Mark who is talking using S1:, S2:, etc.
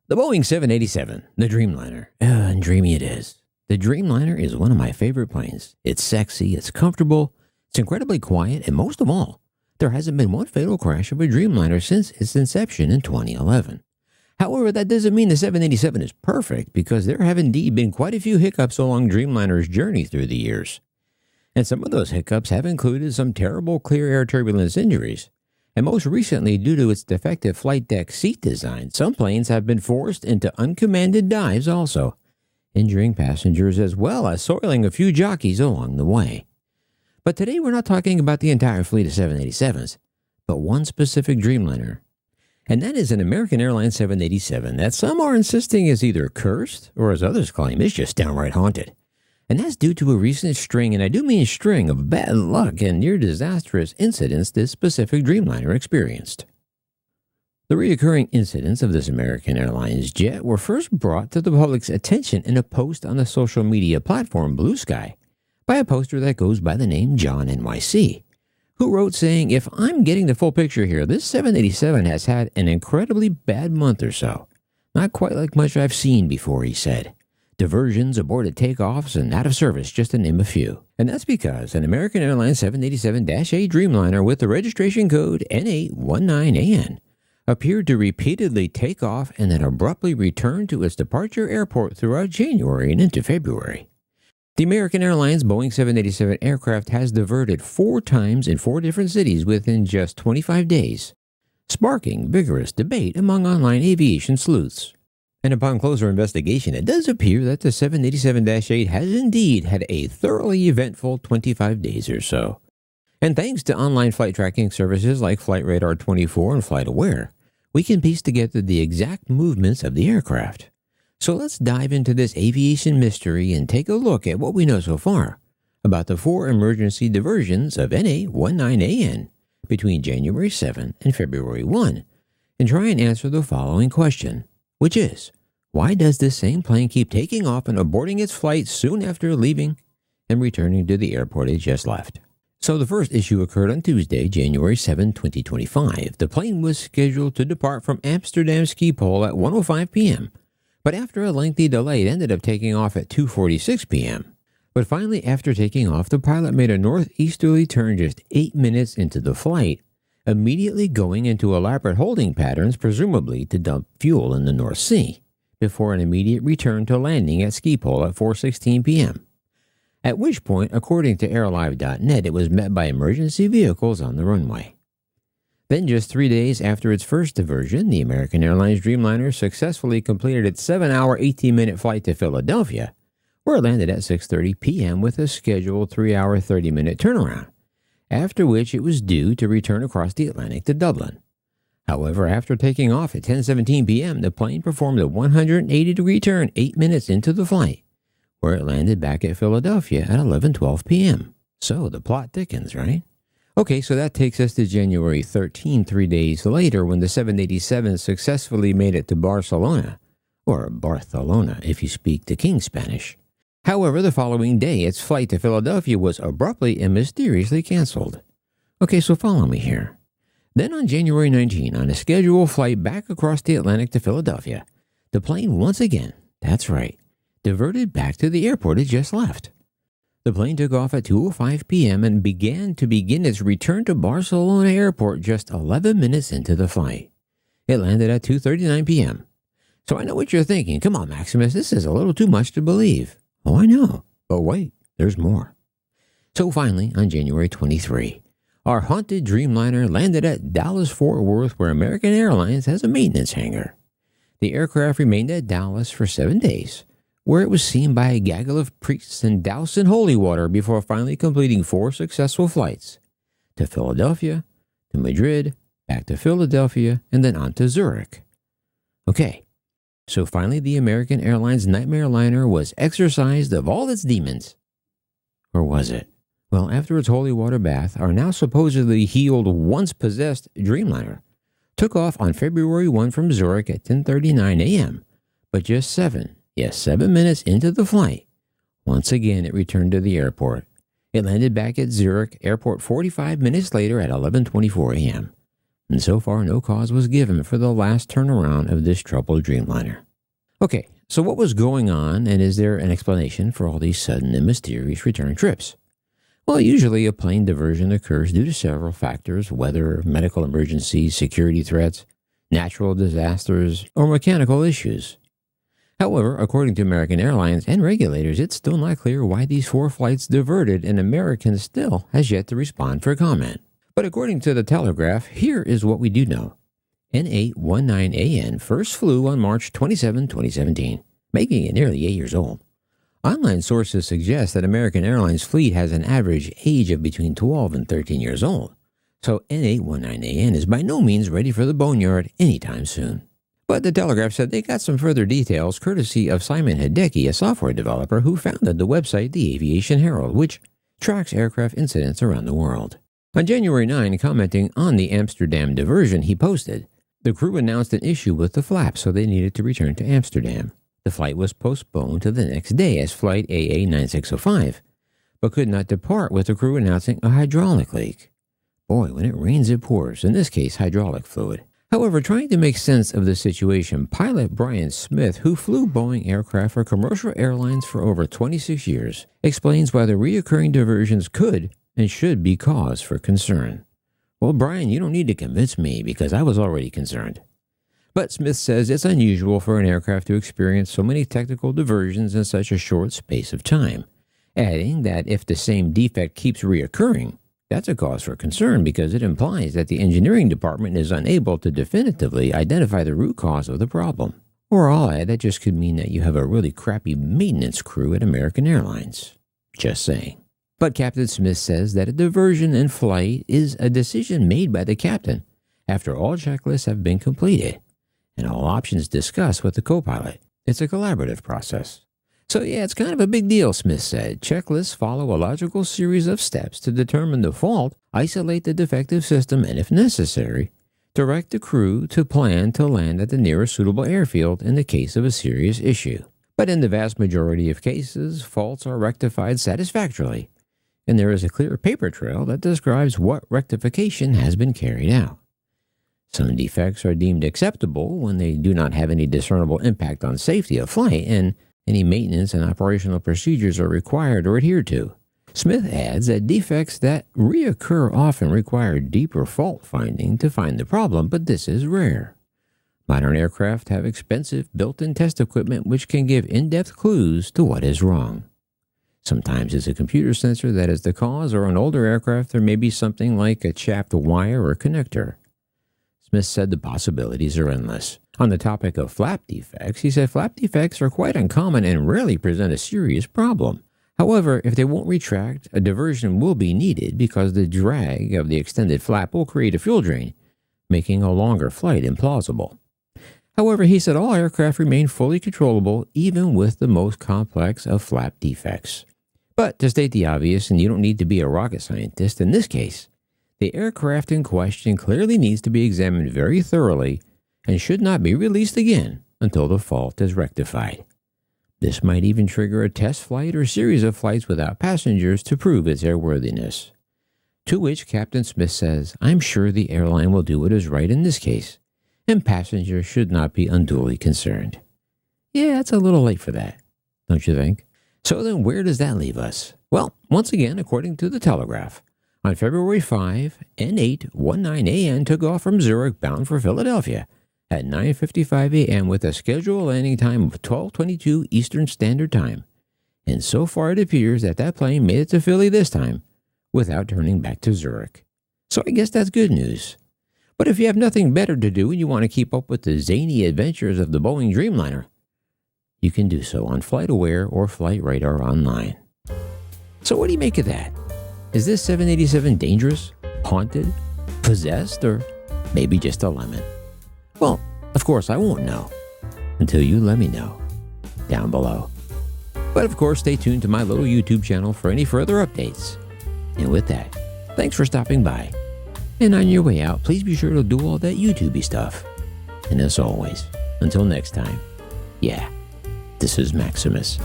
S1: The Boeing 787, the Dreamliner. And dreamy it is. The Dreamliner is one of my favorite planes. It's sexy, it's comfortable, it's incredibly quiet, and most of all, there hasn't been one fatal crash of a Dreamliner since its inception in 2011. However, that doesn't mean the 787 is perfect, because there have indeed been quite a few hiccups along Dreamliner's journey through the years. And some of those hiccups have included some terrible clear air turbulence injuries. And most recently, due to its defective flight deck seat design, some planes have been forced into uncommanded dives also, injuring passengers as well as soiling a few jockeys along the way. But today we're not talking about the entire fleet of 787s, but one specific Dreamliner. And that is an American Airlines 787 that some are insisting is either cursed, or as others claim, is just downright haunted. And that's due to a recent string, and I do mean string, of bad luck and near disastrous incidents this specific Dreamliner experienced. The recurring incidents of this American Airlines jet were first brought to the public's attention in a post on the social media platform Blue Sky by a poster that goes by the name John NYC, who wrote saying, "If I'm getting the full picture here, this 787 has had an incredibly bad month or so. Not quite like much I've seen before," he said. Diversions, aborted takeoffs, and out of service, just to name a few. And that's because an American Airlines 787-8 Dreamliner with the registration code N819AN appeared to repeatedly take off and then abruptly return to its departure airport throughout January and into February. The American Airlines Boeing 787 aircraft has diverted 4 times in 4 different cities within just 25 days, sparking vigorous debate among online aviation sleuths. And upon closer investigation, it does appear that the 787-8 has indeed had a thoroughly eventful 25 days or so. And thanks to online flight tracking services like FlightRadar24 and FlightAware, we can piece together the exact movements of the aircraft. So let's dive into this aviation mystery and take a look at what we know so far about the 4 emergency diversions of N819AN between January 7 and February 1, and try and answer the following question, which is, why does this same plane keep taking off and aborting its flight soon after leaving and returning to the airport it just left? So the first issue occurred on Tuesday, January 7, 2025. The plane was scheduled to depart from Amsterdam Schiphol at 1:05 p.m., but after a lengthy delay, it ended up taking off at 2:46 p.m. But finally, after taking off, the pilot made a northeasterly turn just 8 minutes into the flight, immediately going into elaborate holding patterns, presumably to dump fuel in the North Sea, before an immediate return to landing at Schiphol at 4:16 p.m. At which point, according to airlive.net, it was met by emergency vehicles on the runway. Then just 3 days after its first diversion, the American Airlines Dreamliner successfully completed its 7-hour, 18-minute flight to Philadelphia, where it landed at 6:30 p.m. with a scheduled 3-hour, 30-minute turnaround, after which it was due to return across the Atlantic to Dublin. However, after taking off at 10:17 p.m., the plane performed a 180-degree turn 8 minutes into the flight, where it landed back at Philadelphia at 11:12 p.m. So the plot thickens, right? Okay, so that takes us to January 13, 3 days later, when the 787 successfully made it to Barcelona, or Barcelona if you speak the King Spanish. However, the following day, its flight to Philadelphia was abruptly and mysteriously canceled. Okay, so follow me here. Then on January 19, on a scheduled flight back across the Atlantic to Philadelphia, the plane once again, that's right, diverted back to the airport it just left. The plane took off at 2:05 p.m. and began its return to Barcelona Airport just 11 minutes into the flight. It landed at 2:39 p.m. So I know what you're thinking. Come on, Maximus, this is a little too much to believe. Oh, I know. But wait, there's more. So finally, on January 23, our haunted Dreamliner landed at Dallas-Fort Worth, where American Airlines has a maintenance hangar. The aircraft remained at Dallas for 7 days, where it was seen by a gaggle of priests and doused in holy water before finally completing 4 successful flights to Philadelphia, to Madrid, back to Philadelphia, and then on to Zurich. Okay, so finally the American Airlines Nightmare Liner was exorcised of all its demons. Or was it? Well, after its holy water bath, our now supposedly healed, once-possessed Dreamliner took off on February 1 from Zurich at 10:39 a.m., but just 7 minutes into the flight, once again it returned to the airport. It landed back at Zurich Airport 45 minutes later at 11:24 a.m. and so far no cause was given for the last turnaround of this troubled Dreamliner. Okay, so what was going on, and is there an explanation for all these sudden and mysterious return trips? Well, usually a plane diversion occurs due to several factors: weather, medical emergencies, security threats, natural disasters, or mechanical issues. However, according to American Airlines and regulators, it's still not clear why these 4 flights diverted, and American still has yet to respond for comment. But according to the Telegraph, here is what we do know. N819AN first flew on March 27, 2017, making it nearly 8 years old. Online sources suggest that American Airlines fleet has an average age of between 12 and 13 years old, so N819AN is by no means ready for the boneyard anytime soon. But the Telegraph said they got some further details courtesy of Simon Hideki, a software developer who founded the website The Aviation Herald, which tracks aircraft incidents around the world. On January 9, commenting on the Amsterdam diversion, he posted, "The crew announced an issue with the flaps, so they needed to return to Amsterdam. The flight was postponed to the next day as flight AA9605, but could not depart with the crew announcing a hydraulic leak." Boy, when it rains, it pours, in this case hydraulic fluid. However, trying to make sense of the situation, pilot Brian Smith, who flew Boeing aircraft for commercial airlines for over 26 years, explains why the reoccurring diversions could and should be cause for concern. Well, Brian, you don't need to convince me because I was already concerned. But Smith says it's unusual for an aircraft to experience so many technical diversions in such a short space of time, adding that if the same defect keeps reoccurring, that's a cause for concern because it implies that the engineering department is unable to definitively identify the root cause of the problem. Or I'll add, that just could mean that you have a really crappy maintenance crew at American Airlines. Just saying. But Captain Smith says that a diversion in flight is a decision made by the captain after all checklists have been completed and all options discussed with the co-pilot. It's a collaborative process. So yeah, it's kind of a big deal, Smith said. Checklists follow a logical series of steps to determine the fault, isolate the defective system, and if necessary, direct the crew to plan to land at the nearest suitable airfield in the case of a serious issue. But in the vast majority of cases, faults are rectified satisfactorily, and there is a clear paper trail that describes what rectification has been carried out. Some defects are deemed acceptable when they do not have any discernible impact on safety of flight, and any maintenance and operational procedures are required or adhered to. Smith adds that defects that reoccur often require deeper fault finding to find the problem, but this is rare. Modern aircraft have expensive built-in test equipment which can give in-depth clues to what is wrong. Sometimes it's a computer sensor that is the cause, or on older aircraft there may be something like a chapped wire or connector. Smith said the possibilities are endless. On the topic of flap defects, he said flap defects are quite uncommon and rarely present a serious problem. However, if they won't retract, a diversion will be needed because the drag of the extended flap will create a fuel drain, making a longer flight implausible. However, he said all aircraft remain fully controllable even with the most complex of flap defects. But to state the obvious, and you don't need to be a rocket scientist in this case, the aircraft in question clearly needs to be examined very thoroughly and should not be released again until the fault is rectified. This might even trigger a test flight or series of flights without passengers to prove its airworthiness. To which Captain Smith says, "I'm sure the airline will do what is right in this case, and passengers should not be unduly concerned." Yeah, it's a little late for that, don't you think? So then where does that leave us? Well, once again, according to the Telegraph, on February 5, N819AN took off from Zurich bound for Philadelphia at 9:55 a.m. with a scheduled landing time of 12:22 Eastern Standard Time. And so far it appears that that plane made it to Philly this time without turning back to Zurich. So I guess that's good news. But if you have nothing better to do and you want to keep up with the zany adventures of the Boeing Dreamliner, you can do so on FlightAware or Flight Radar Online. So what do you make of that? Is this 787 dangerous, haunted, possessed, or maybe just a lemon? Well, of course I won't know until you let me know down below. But of course, stay tuned to my little YouTube channel for any further updates. And with that, thanks for stopping by. And on your way out, please be sure to do all that YouTubey stuff. And as always, until next time, yeah, this is Maximus.